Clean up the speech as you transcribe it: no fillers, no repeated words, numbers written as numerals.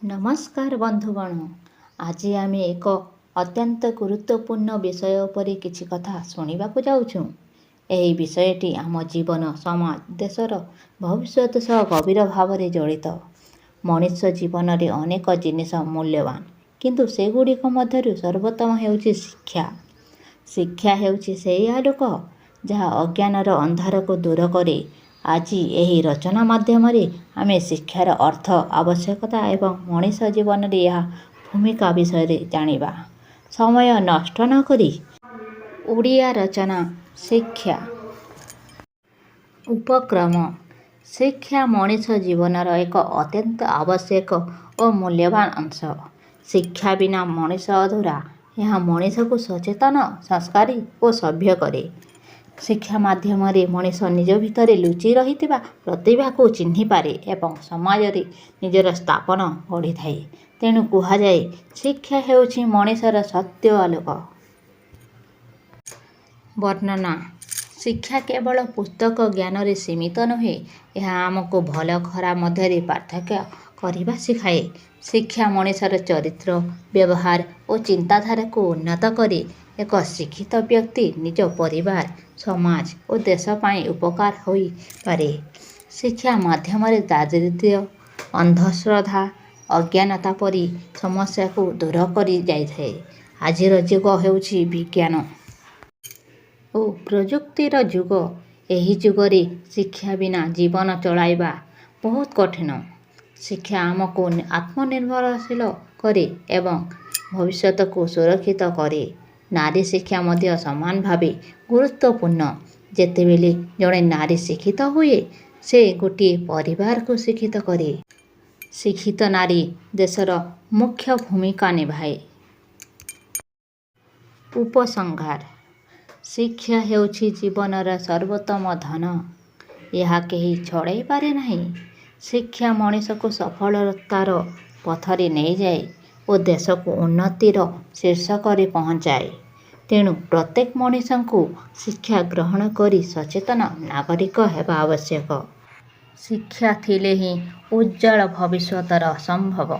नमस्कार बंधुगण। आज आम एक अत्यंत गुरुत्वपूर्ण विषय पर किछि कथा शुणा जाऊँ। यही विषयटी आम जीवन समाज देशर भविष्य सह गभीर भाव में जड़ित। मनुष्य जीवन में अनेक जिनिस मूल्यवान, किंतु सेगुड़िक मध्यरु सर्वोत्तम हेउछि शिक्षा। शिक्षा हेउछि सेही आलोक जहाँ अज्ञानर अंधार को दूर करे। आज यही रचना माध्यम आम शिक्षार अर्थ, आवश्यकता एवं मनीष जीवन में यह भूमिका विषय जानिबा। समय नष्ट न करी ओडिया रचना शिक्षा। उपक्रम। शिक्षा मनीष जीवनर एक अत्यंत आवश्यक और मूल्यवान अंश। शिक्षा बिना मनीष अधूरा। यह मनीष को सचेतन, संस्कारी और सभ्य करे। शिक्षा माध्यम मनीष निज भितर लुचि रही प्रतिभा को चिन्हि पारे एवं समाज रे निजर स्थापन गढ़ी थाए। तेणु कहुए शिक्षा हेउछि मनीषर सत्य आलोक। वर्णना। शिक्षा केवल पुस्तक ज्ञान रे सीमित नुहे, यह आमको भल खराब मध्य पार्थक्य करने शिखाए। शिक्षा मनीषर चरित्र, व्यवहार और चिंताधारा को उन्नत करे। एक शिक्षित व्यक्ति निज परिवार, समाज और देश पाई उपकार होई पारे। शिक्षा माध्यम दारिद्र्य, अंधश्रद्धा, अज्ञानता परी समस्या को दूर करी जाइए। आजिर जुग हेउछि विज्ञान और प्रजुक्तिर जुग। एही जुगरे शिक्षा बिना जीवन चलाइबा बहुत कठिन। शिक्षा आमको आत्मनिर्भरशील करे एवं भविष्य को सुरक्षित करे। नारी शिक्षा मध्य समान भावे गुरुत्वपूर्ण। जेतेबेले जड़े नारी शिक्षित हुए, से गोटे परिवार को शिक्षित करे। शिक्षित नारी देशर मुख्य भूमिका निभाए। उपसंहार। शिक्षा हेउछि जीवनर सर्वोत्तम धन। यह कहीं छड़ाई पारे नहीं। शिक्षा मनीष को सफलतार पथरे नहीं जाए और देश को उन्नतिर शीर्षक पहुँचाए। तेणु प्रत्येक मनीष को शिक्षा ग्रहण करी सचेतन नागरिक हेबा आवश्यक। शिक्षा थिले ही उज्जवल भविष्यतर संभव।